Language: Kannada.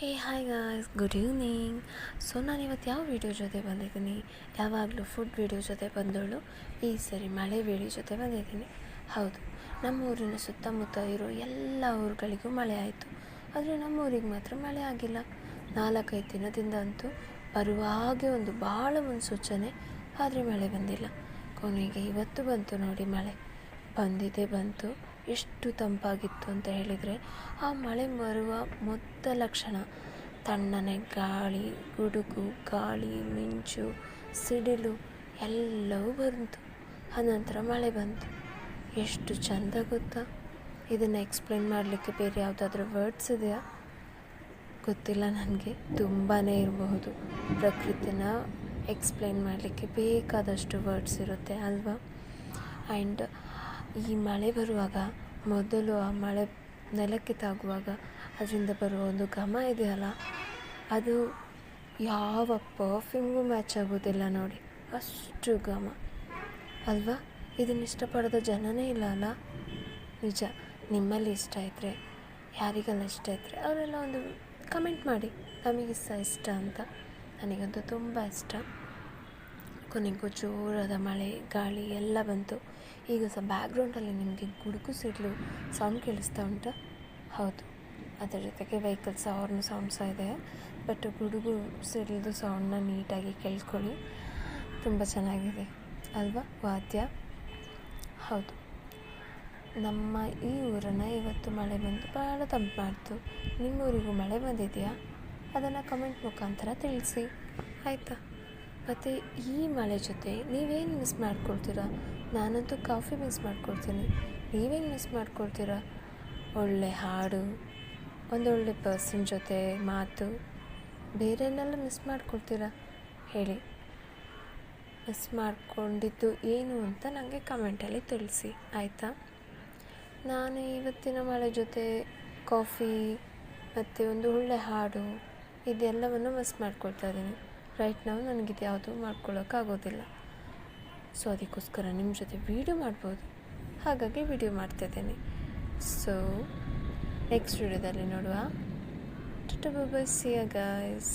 Hi guys, good evening. So ನಾನಿವತ್ತು ಯಾವ ವೀಡಿಯೋ ಜೊತೆ ಬಂದಿದ್ದೀನಿ? ಯಾವಾಗಲೂ ಫುಡ್ ವೀಡಿಯೋ ಜೊತೆ ಬಂದವಳು ಈ ಸರಿ ಮಳೆ ವೀಡಿಯೋ ಜೊತೆ ಬಂದಿದ್ದೀನಿ. ಹೌದು, ನಮ್ಮ ಊರಿನ ಸುತ್ತಮುತ್ತ ಇರೋ ಎಲ್ಲ ಊರುಗಳಿಗೂ ಮಳೆ ಆಯಿತು. ಆದರೆ ನಮ್ಮ ಊರಿಗೆ ಮಾತ್ರ ಮಳೆ ಆಗಿಲ್ಲ. 4-5 ದಿನದಿಂದ ಅಂತೂ ಬರುವ ಹಾಗೆ ಒಂದು ಭಾಳ ಮುನ್ಸೂಚನೆ, ಆದರೆ ಮಳೆ ಬಂದಿಲ್ಲ. ಕೊನೆಗೆ ಇವತ್ತು ಬಂತು ನೋಡಿ ಮಳೆ. ಬಂತು. ಎಷ್ಟು ತಂಪಾಗಿತ್ತು ಅಂತ ಹೇಳಿದರೆ, ಆ ಮಳೆ ಬರುವ ಮೊದಲ ಕ್ಷಣ ತಣ್ಣನೆ ಗಾಳಿ, ಗುಡುಗು, ಗಾಳಿ, ಮಿಂಚು, ಸಿಡಿಲು ಎಲ್ಲವೂ ಬಂತು. ಅನಂತರ ಮಳೆ ಬಂತು. ಎಷ್ಟು ಚೆಂದ ಗೊತ್ತಾ? ಇದನ್ನು ಎಕ್ಸ್ಪ್ಲೇನ್ ಮಾಡಲಿಕ್ಕೆ ಬೇರೆ ಯಾವುದಾದ್ರೂ ವರ್ಡ್ಸ್ ಇದೆಯಾ ಗೊತ್ತಿಲ್ಲ ನನಗೆ. ತುಂಬಾ ಇರಬಹುದು. ಪ್ರಕೃತಿನ ಎಕ್ಸ್ಪ್ಲೇನ್ ಮಾಡಲಿಕ್ಕೆ ಬೇಕಾದಷ್ಟು ವರ್ಡ್ಸ್ ಇರುತ್ತೆ ಅಲ್ವಾ? ಆ್ಯಂಡ್ ಈ ಮಳೆ ಬರುವಾಗ ಮೊದಲು ಆ ಮಳೆ ನೆಲಕ್ಕೆ ತಾಗುವಾಗ ಅದರಿಂದ ಬರುವ ಒಂದು ಘಮ ಇದೆಯಲ್ಲ, ಅದು ಯಾವ ಪರ್ಫ್ಯೂಮ್ಗೂ ಮ್ಯಾಚ್ ಆಗೋದಿಲ್ಲ ನೋಡಿ, ಅಷ್ಟು ಘಮ ಅಲ್ವಾ? ಇದನ್ನು ಇಷ್ಟಪಡೋದ ಜನನೇ ಇಲ್ಲ ಅಲ್ಲ? ನಿಜ. ನಿಮ್ಮಲ್ಲಿ ಇಷ್ಟ ಇದ್ದರೆ, ಯಾರಿಗೆಲ್ಲ ಇಷ್ಟ ಇದ್ದರೆ ಅವರೆಲ್ಲ ಒಂದು ಕಮೆಂಟ್ ಮಾಡಿ, ನಮಗೆ ಇಷ್ಟ ಅಂತ. ನನಗಂತೂ ತುಂಬ ಇಷ್ಟ. ಕೊನೆಗೂ ಜೋರಾದ ಮಳೆ, ಗಾಳಿ ಎಲ್ಲ ಬಂತು. ಈಗ ಸಹ ಬ್ಯಾಕ್ಗ್ರೌಂಡಲ್ಲಿ ನಿಮಗೆ ಗುಡುಗು ಸಿಡಿಲು ಸೌಂಡ್ ಕೇಳಿಸ್ತಾ ಉಂಟಾ? ಹೌದು, ಅದರ ಜೊತೆಗೆ ವೆಹಿಕಲ್ಸ್ ಹಾರ್ನ್ ಸೌಂಡ್ ಸಹ ಇದೆ. ಬಟ್ ಗುಡುಗು ಸಿಡಿಲು ಸೌಂಡನ್ನ ನೀಟಾಗಿ ಕೇಳ್ಕೊಳ್ಳಿ. ತುಂಬ ಚೆನ್ನಾಗಿದೆ ಅಲ್ವಾ ವಾದ್ಯ? ಹೌದು, ನಮ್ಮ ಈ ಊರನ್ನು ಇವತ್ತು ಮಳೆ ಬಂದು ಭಾಳ ತಂಪು ಮಾಡ್ತು. ನಿಮ್ಮೂರಿಗೂ ಮಳೆ ಬಂದಿದೆಯಾ? ಅದನ್ನು ಕಮೆಂಟ್ ಮುಖಾಂತರ ತಿಳಿಸಿ, ಆಯಿತಾ? ಮತ್ತು ಈ ಮಳೆ ಜೊತೆ ನೀವೇನು ಮಿಸ್ ಮಾಡ್ಕೊಳ್ತೀರಾ? ನಾನಂತೂ ಕಾಫಿ ಮಿಸ್ ಮಾಡ್ಕೊಳ್ತೀನಿ. ನೀವೇನು ಮಿಸ್ ಮಾಡ್ಕೊಳ್ತೀರಾ? ಒಳ್ಳೆ ಹಾಡು, ಒಂದೊಳ್ಳೆ ಪರ್ಸನ್ ಜೊತೆ ಮಾತು, ಬೇರೆನೆಲ್ಲ ಮಿಸ್ ಮಾಡ್ಕೊಳ್ತೀರಾ ಹೇಳಿ? ಮಿಸ್ ಮಾಡ್ಕೊಂಡಿದ್ದು ಏನು ಅಂತ ನನಗೆ ಕಮೆಂಟಲ್ಲಿ ತಿಳಿಸಿ, ಆಯಿತಾ? ನಾನು ಇವತ್ತಿನ ಮಳೆ ಜೊತೆ ಕಾಫಿ ಮತ್ತು ಒಂದು ಒಳ್ಳೆ ಹಾಡು ಇದೆಲ್ಲವನ್ನು ಮಿಸ್ ಮಾಡ್ಕೊಳ್ತಾ ಇದ್ದೀನಿ. ರೈಟ್ ನಾವು ನನಗಿದು ಯಾವುದೂ ಮಾಡ್ಕೊಳ್ಳೋಕ್ಕಾಗೋದಿಲ್ಲ. ಸೊ ಅದಕ್ಕೋಸ್ಕರ ನಿಮ್ಮ ಜೊತೆ ವೀಡಿಯೋ ಮಾಡ್ಬೋದು, ಹಾಗಾಗಿ ವೀಡಿಯೋ ಮಾಡ್ತಿದ್ದೀನಿ. ಸೊ ನೆಕ್ಸ್ಟ್ ವೀಡಿಯೋದಲ್ಲಿ ನೋಡುವ. Tata bye bye, see you guys.